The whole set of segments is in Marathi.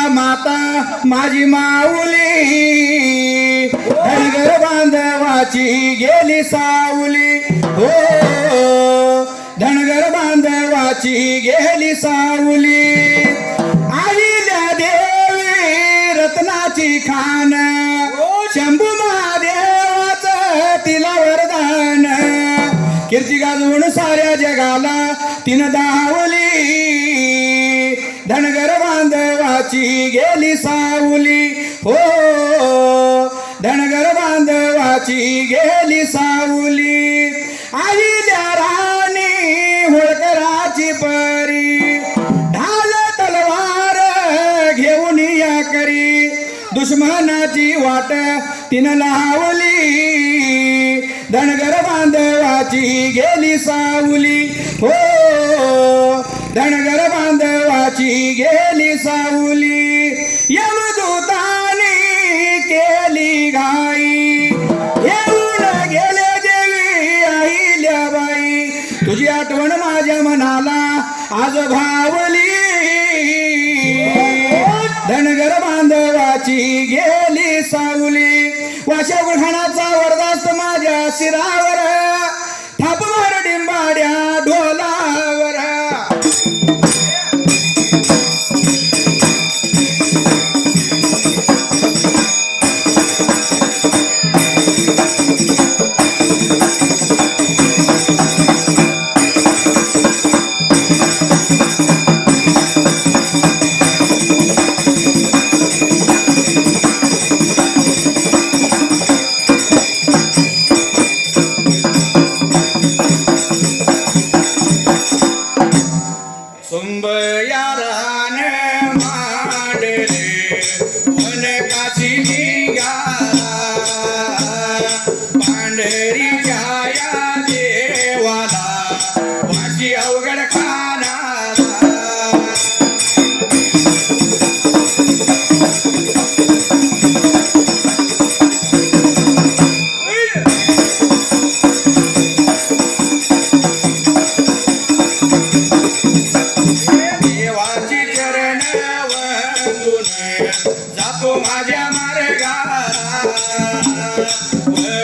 माता माझी माऊली धनगर बांधवाची गेली सावली हो धनगर बांधवाची गेली सावली आईल्या देवी रत्नाची खान शंभू महादेवाचं तिला वरदान कीर्ती गाजवून साऱ्या जगाला तिनं दावली धनगर बांधवाची गेली सावली हो धनगर बांधवाची गेली सावली आईल्या राणी होळकराची परी ढाल तलवार घेऊन या करी दुश्मनाची वाट तिनं लावली धनगर बांधवाची गेली सावली हो धनगर बांधवाची गेली सावली यमदूतानी केली घाई येऊन गेले देवी अहिल्याबाई तुझी आठवण माझ्या मनाला आज भावली धनगर बांधवाची गेली सावली वाशा गुरखानाचा वरदास्त माझ्या शिरावर थापवर डिंबाड्या ढोलावर जातो माझ्या मार्गाला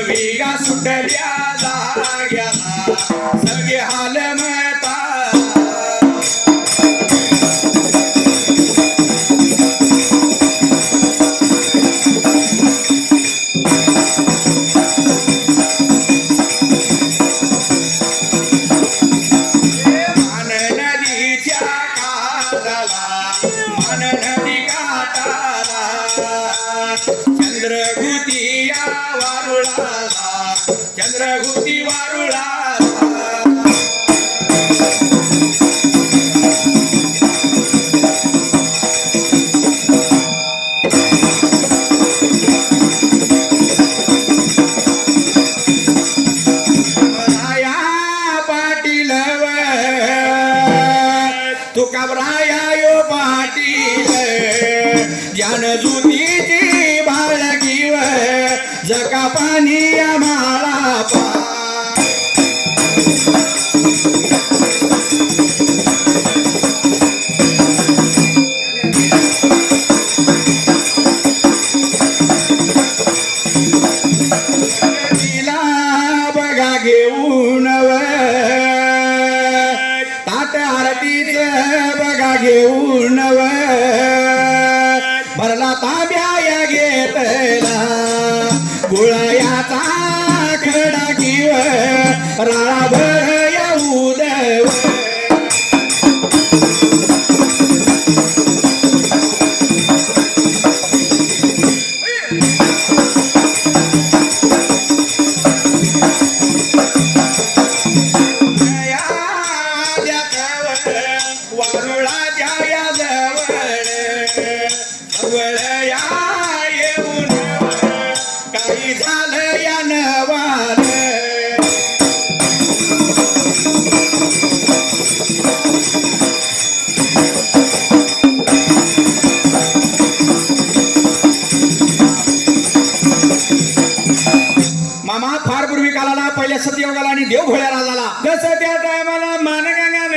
विगा सुटल्या जाग्याला सगळे हाल मता मान नदीच्या काठाला मान नदी काठाला चंद्रगुती वारुळाला चंद्रगुती वारुळाला राया पाटील तुका राया यो पाटील ज्ञान जुतीची बाळगीव जका पाणी आम्हाला पा तिला बघा घेऊन ताट आरतीच बघा घेऊन भरला ताब्या घेतला गुळयाचा खडा किव राळा भर येऊ देव वारुळा जाया जवळ जवळ या येऊन काही झालं या नवाल मामा फार पूर्वी कालाला पहिल्या सत्ययुगाला आणि देवघोळ्या राजाला जसं त्या टायमाला मानगंगा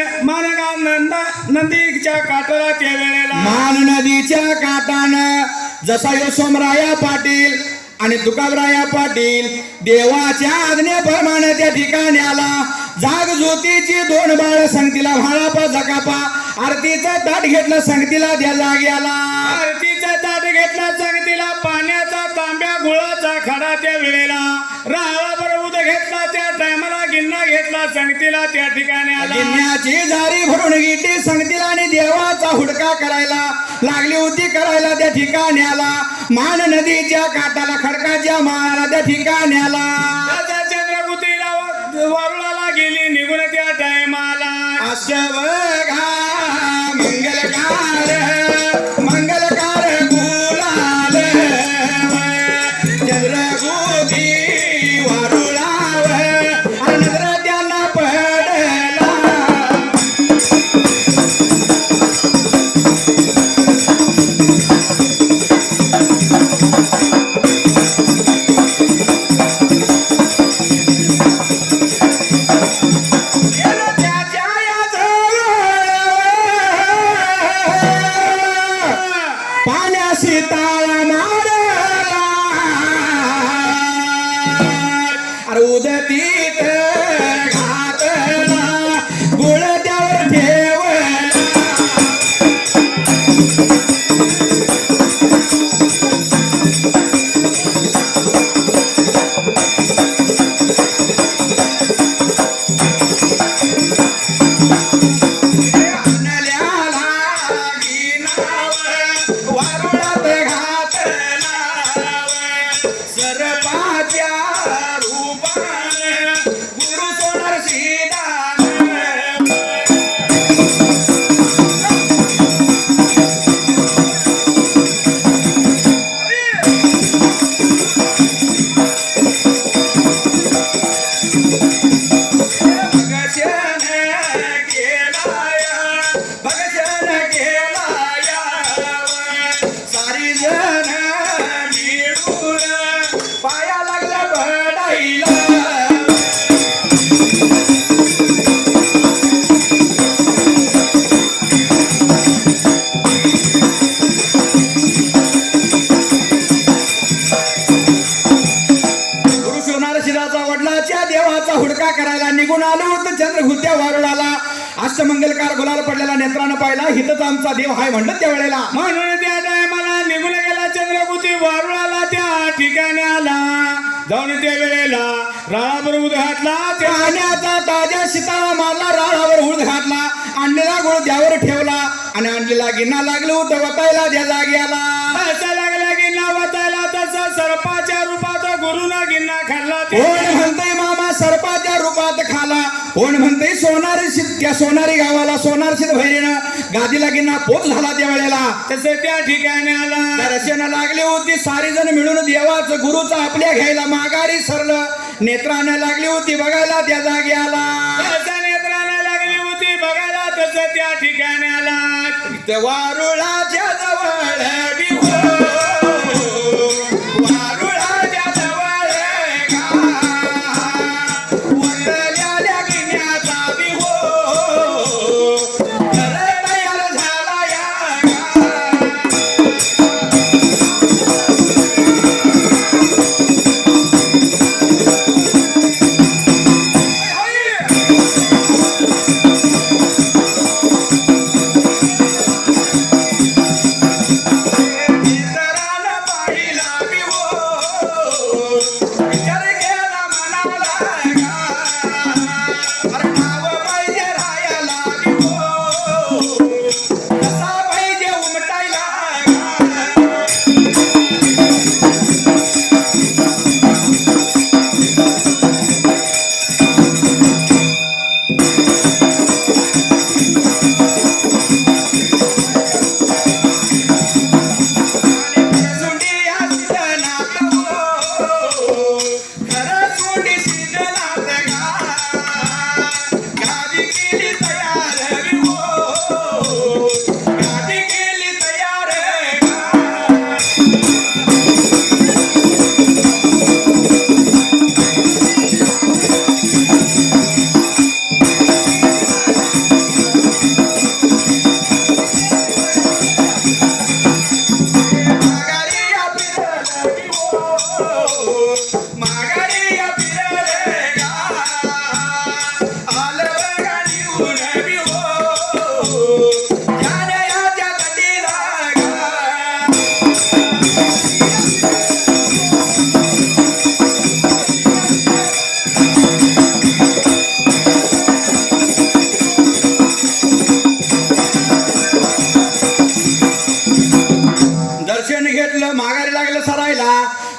नंदीच्या काठाला त्या वेळेला मान नदीच्या काटानं जसा यशोमराया पाटील आणि तुकाबराया पाटील देवाच्या आज्ञेप्रमाणे त्या ठिकाणी आला. जाग ज्योतीची 2 बाळ संगतीला भाळापा जकापा आरतीचं ताट घेतलं संगतीला द्या जाग्याला. आरतीचा ताट घेतला संगतीला पाण्याचा तांब्या गुळाचा खडा त्या वेळेला राळाभर उद घेतला त्या टायमाला गिन्ना घेतला संगतीला त्या ठिकाणी आला. गिन्याची जारी भरून गिटी संगतीला आणि देवाचा हुडका करायला लागली होती करायला त्या ठिकाणी आला. मान नदीच्या काठाला खडकाच्या माळाला त्या ठिकाणी आला. राजा चंद्रगुतीला वारुळाला गेली निघून त्या टायमाला. अशवघा मंगलकार मंगलकार गुलाल चंद्रगुती वारुळाव आणि नजर त्यांना पडला. पाण्याशी ताळा मारला अरे उदतीत घातला गुळ त्यावर ठेवला. वारुळात घातला सरपाच्या रूपाने गुरु सोनार सीतान. भगशन केलाया सारी जण मिळून पाया लागला बडाईला. गुरु सोनार शिराचा वडिलाच्या देवाचा हुडका करायला निघून आलो होतं चंद्रभूत्या वारुळाला. अष्टमंगलकार गुलाल पडलेला नेत्रानं पाहिला हितच आमचा देव हाय म्हणलं त्या वेळेला. म्हणून त्या टायमाला निघून गेला चंद्रगुती वारुळाला त्या ठिकाणी आला. जाऊन त्या वेळेला राळाभर उद घातला त्या पाण्याचा ताज्या शिताळा मारला राळावर उड घातला आणलेला गुळ द्यावर ठेवला आणि आणलेला गिन्ना लागलो होतं वतायला द्या जाग्याला. असा लागला गिन्ना वाचायला तसा सर्पाच्या रूपात गुरुना गिन्ना खाल्ला. कोण म्हणतंय मामा सर्पाच्या रूपात खाला कोण म्हणतंय सोनारी त्या सोनारी गावाला सोनारशीत भैरीनं गादीला गिन्ना पोच झाला त्या वेळेला. तसं त्या ठिकाणी आला. दर्शन लागली होती सारी जण मिळून देवाचं गुरुचं आपल्या घ्यायला माघारी सरलं. नेत्रानं लागली होती बघायला त्या जागी आला. तसं नेत्राला लागली होती बघायला तसं त्या ठिकाणी आला. इथं वारुळाच्या जवळ विहो, वारुळाच्या जवळ वरलेल्या गिन्याचा विहो, घर तयार झाला या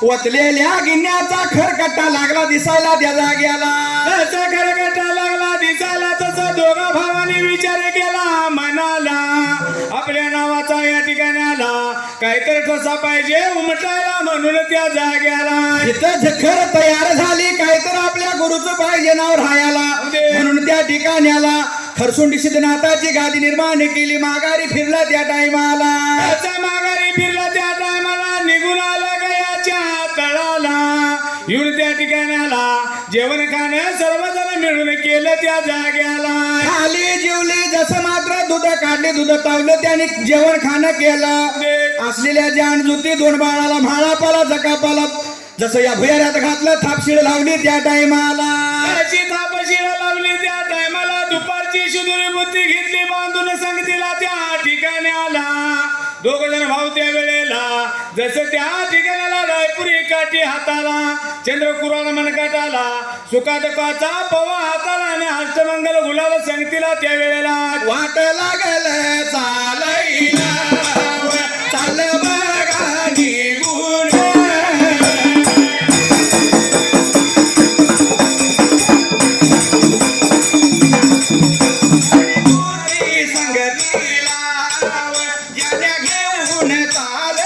वतलेल्या गिन्याचा खरकट्टा लागला दिसायला त्या जाग्याला. त्याचा खरकटा लागला दिसायला तसा दोघा भावाने विचार केला मनाला आपल्या नावाचा या ठिकाणी आला काहीतरी ठसा पाहिजे उमटायला म्हणून त्या जाग्याला. इथं जखर तयार झाली काहीतरी आपल्या गुरुचं पाहिजे नाव राहायला म्हणून त्या ठिकाणी आला. खरसुंडी सिद्धनाथाची गादी निर्माण केली माघारी फिरला त्या टायमाला. त्याचा माघारी फिरला त्या टायमाला निघून आला गयाच्या तळाला येऊन त्या ठिकाणी आला जेवण खाणं सर्वजण मिळून केलं त्या जाग्याला. खाली जेवली जसं मात्र दूध काढले दूध तावलं त्याने जेवण खाणं केलं. असलेल्या जानजुती दोन बाळाला म्हाळापाला जकापाला जसं या भुयाऱ्यात घातलं थापशीळ लावली त्या टायमाला. त्याची थापशीळ लावली त्या टायमाला दुपारची शुदुरी बुद्धी घेतली बांधून संगतीला त्या ठिकाणी आला. दोघ जण भाऊ त्या वेळेला जसं त्या ठिकाणाला रायपुरी काठी हाताला चंद्र कुराला मनकाटाला सुखादुखाचा पवा हाताला आणि अष्टमंगल गुलाल संगतीला त्या वेळेला. वाट लागल चालईला चाल बघा निघून संगतीला ज्याने घेऊन चाल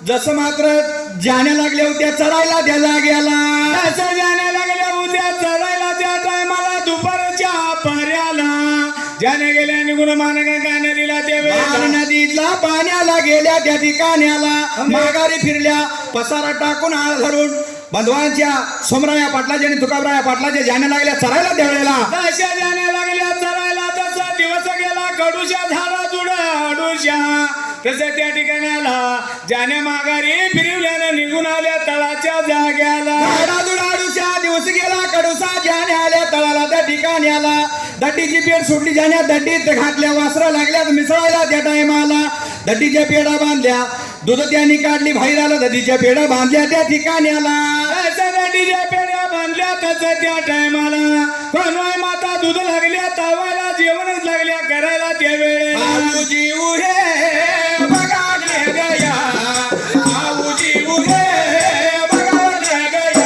जसं मात्र जाण्या लागल्या होत्या चढायला त्या जाग्याला. जसं जाण्या लागल्या होत्या चढायला त्या टायमाला दुपारच्या पर्याला जाण्या गेल्या निघून मानगंगा नदीला त्या वेळेला. नदीतला पाण्याला गेल्या त्या ठिकाण्याला माघारी फिरल्या पसारा टाकून आळ धरून बंधवांच्या सोमराया पाटलाच्या आणि तुकाबराया पाटलाच्या जाण्या लागल्या चढायला त्या वेळेला. जशा जाण्या लागल्या चढायला तसा दिवस गेला कडूशा झाला जुड अडूशा तसं त्या ठिकाणाला जाण्या माघारी फिरवल्यानं निघून आल्या तळाच्या जाग्याला. अडूशा दिवस गेला कडूसा जाण्या आल्या तळाला त्या ठिकाण्याला. दड्डीची पेड सुटली जाण्या दड्डीत घातल्या वासरा लागल्यात मिसळायला त्या टायमाला. दड्डीच्या पेढा बांधल्या दूध त्यांनी काढली बाहेर आलं दड्डीच्या पेढा बांधल्या त्या ठिकाण्याला. दड्डीच्या पेढ्या बांधल्या तसं त्या टायमाला कोणवाय माता दूध लागल्या तावायला जेवणच लागल्या करायला त्या वेळेला. जीव हे बघा गया आऊ जीव हे बघा गया.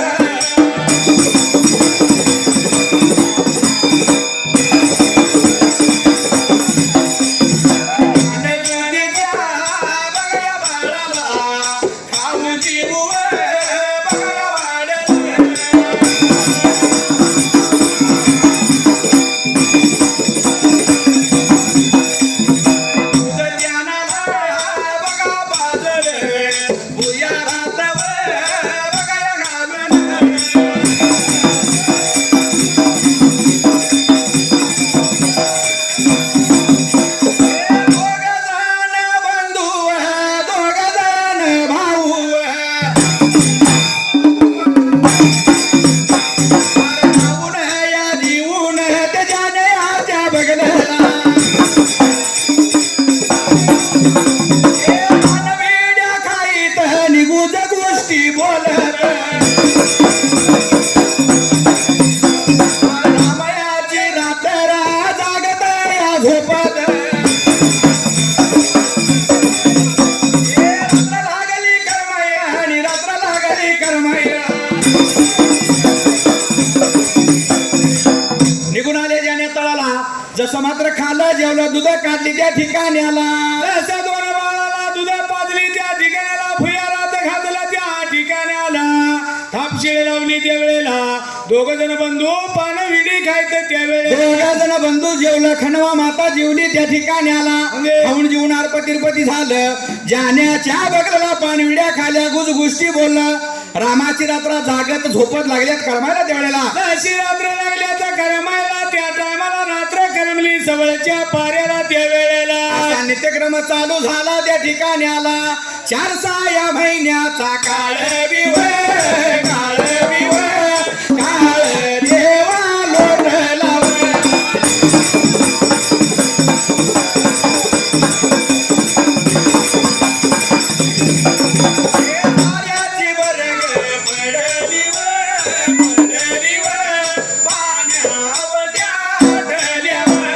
दूध काढली त्या ठिकाणी आला. जसं दोन बाळाला दूध पाजली त्या ठिकाणाला भुयारात घातला त्या ठिकाणी आला. थापशिळे लावली त्या वेळेला दोघ जण बंधू पान विडी खायचं त्या वेळेला. दोघा जण बंधू जेवलं, खणवा माता जेवली त्या ठिकाणी आला. खाऊन जीवनार पतिरपती झालं. जाण्याच्या बगलाला पानविड्या खाल्या, गुजगुष्टी बोललं. रामाची रात्र जागत झोपत लागल्यात करमायला त्यावेळेला. अशी रात्र लागल्या तर करमायला त्या टायमाला रात्र करमली जवळच्या पाऱ्याला त्या वेळेला. असा नित्यक्रम चालू झाला त्या ठिकाणी आला. 4 या महिन्याचा काळ विव काळ विव काळ देवा लोटला. पाण्याची बरग पडली पडली पाण्यावर ढळल्यावर.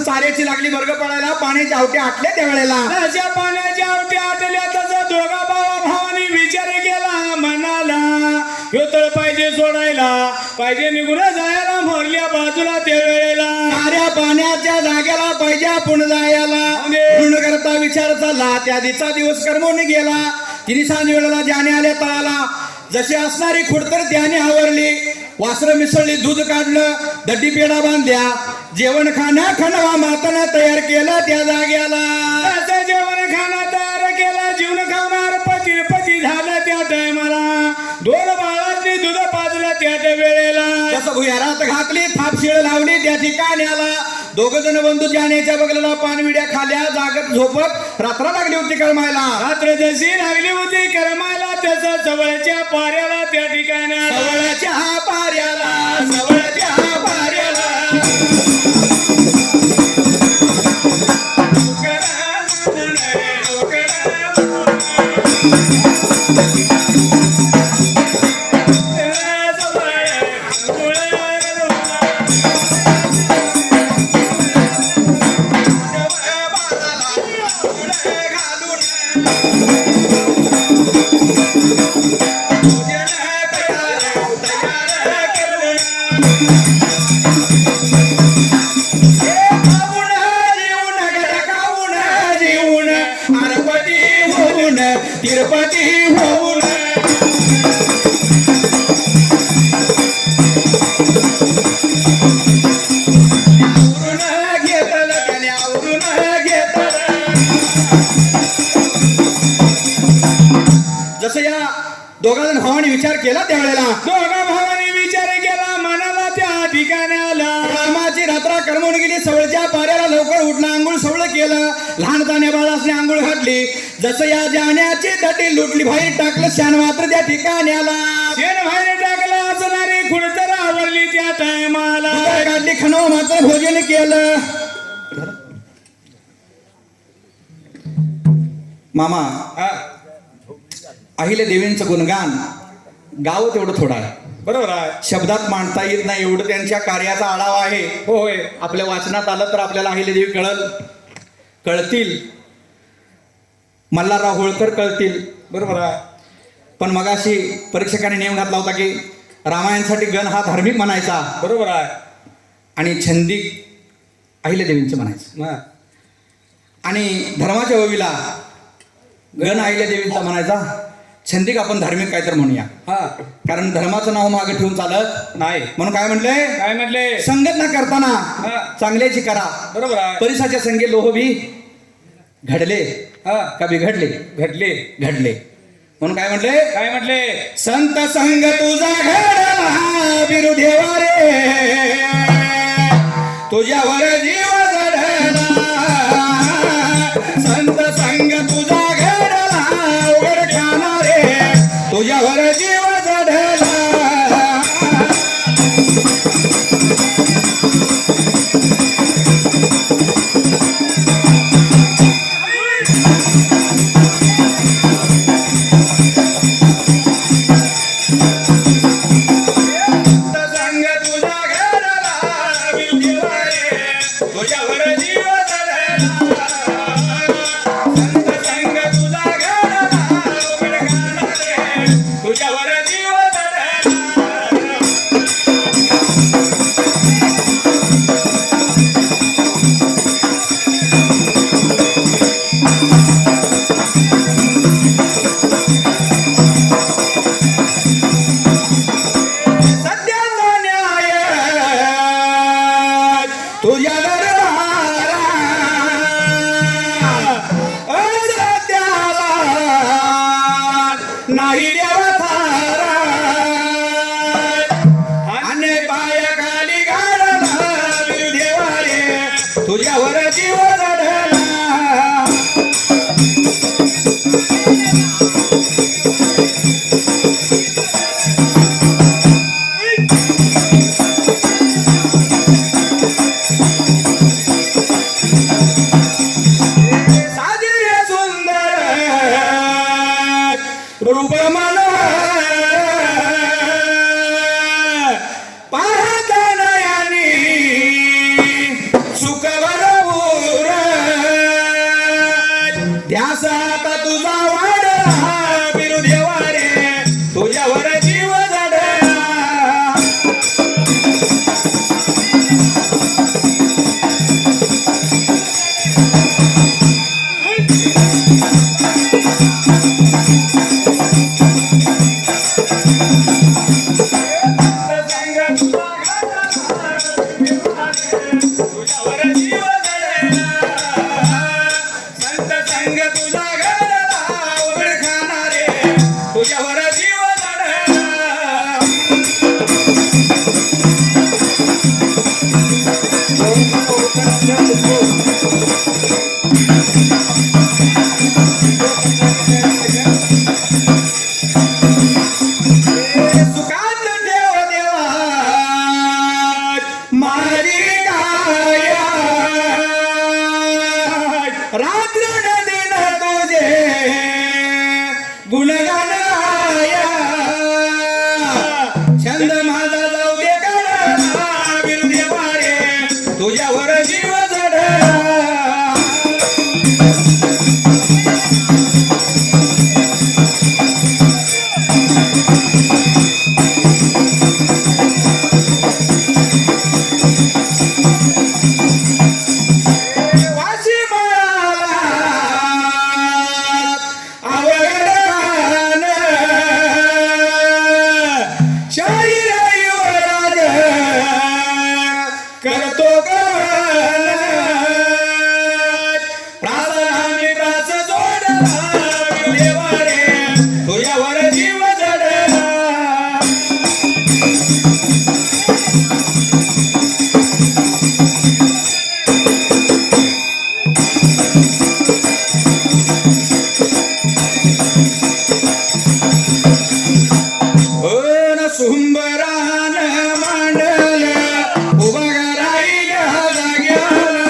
चाऱ्याची लागली वर्ग पडायला. पाण्याची आवटे आटले त्या वेळेला. अशा पाण्याच्या आवटी आटल्या तसं दोघा भावानी विचार केला मनाला. ह्यो तळ पाहिजे सोडायला, पाहिजे निघून जायला मोरल्या बाजूला त्या वेळेला. साऱ्या पाण्याच्या जागेला पाहिजे आपण जायला. म्हणून करता विचार चालला. त्या दिवसा दिवस कर्मून गेला. तिने सांज वेळेला ज्याने आल्या तळाला. जशी असणारी खुडतर त्याने आवरली. वासर मिसळली, दूध काढलं, दड्डी पेढा बांधल्या. जेवण खाणं खणवा मातानं तयार केलं त्या जाग्याला. असं जेवण खाणं तयार केलं, जीवन खावणार पती झालं त्या टायमाला. 2 बाळांनी दूध पाजलं त्या वेळेला. जसं भुयारात घातली, थापशिळ लावली त्या ठिकाणी आला. 2 जण बंधू जाण्याच्या बगलाला पानविड्या खाल्या. जागत झोपत रात्र लागली होती करमायला. रात्र जशी लागली होती करमायला त्याचा जवळच्या पाऱ्याला त्या ठिकाणी जवळच्या पाऱ्याला, जवळच्या पाऱ्याला. तिरुपती होऊन आवरून घेतलं त्याने, आवरून घेतलं. जसं या 2 जण भावाने विचार केला त्यावेळेला. 2 भावांनी विचार केला मनाला त्या ठिकाणी आला. रामाची रात्र करमून गेली. सवळच्या पाऱ्याला लवकर उठला, आंघोळ सवळ केलं. लहान जाण्या बाळासने आंघोळ घातली. जसं या जाण्याची दटी लुटली, बाहेर टाकलं. शान मात्र त्या ठिकाणी आला. शेण बाहेर टाकलं असणारी खुडतर आवरली त्या टायमाला. काढली, खणव मात्र भोजन केलं. मामा, अहिल्या देवींचं गुणगान गाव तेवढं थोडं आहे. बरोबर आहे. शब्दात मांडता येत नाही एवढं त्यांच्या कार्याचा आढावा आहे. होय. आपल्या वाचनात आलं तर आपल्याला अहिल्यादेवी कळतील. मल्हारराव होळकर कळतील. बरोबर आहे. पण मगाशी परीक्षकांनी नियम घातला होता की रामायणासाठी गण हा धार्मिक म्हणायचा बरोबर आहे. आणि छंदी अहिल्यादेवींचं म्हणायचं. आणि धर्माच्या ओवीला गण अहिल्यादेवींचा म्हणायचा. छंदिक आपण धार्मिक काहीतरी म्हणूया. कारण धर्माचं नाव मागे ठेवून चालत नाही. म्हणून काय म्हटले, काय म्हटले, संगत न करताना चांगल्याची करा. बरोबर आहे. परिसाच्या संगे लोह बी घडले का बिघडले, घडले घडले. म्हणून काय म्हटले, काय म्हटले, संत संग तुझा घडला बिरुदेवा रे, तुझ्यावर जीव जडला. संत संग तुझा घडला तुझ्यावर जीव चढला तुझ्या दरबारा त्याला नाही देवा थारा आणि पाया खाली गाडला देवारे तुझ्यावर जीव चढला रूप पाहता नयानी सुख भरपूर ध्यासात तुझा वाढला बिरुदेवा रे तुझ्यावर जीव चढला तुझ्यावर जीव सुखात देव देवा मारी गाया रात्र दिन तुझे गुणगान गाया छंद माझा जाऊ दे गळा बिरुदेवा रे तुझ्यावर जीव चढला वाशी मळाला अवघड गाण शाहीर युवराज करतो गाण प्रासादाने प्रास जोडला बिरुदेवा रे तुझ्यावर जीव चढला सुंबरान मांडल उभा राहिल्या जाग्याला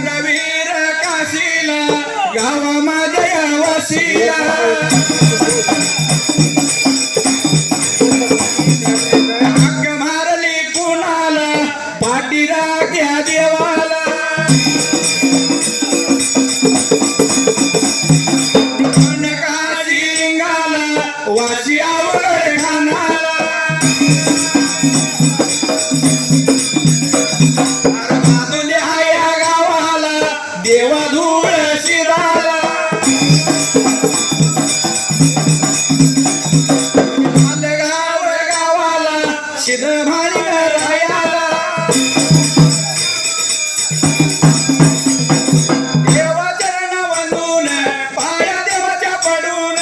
रवीर काशीला गाव माझ्या वसीला हक्क मारली कुणाला पाठीराख्या देवाला वाची आवड खानाला बाजूले या गावाला देवा धूळ शिराला गावाला शिद भारी रायाला देवा चरण वंदून पाया देवाच्या पडून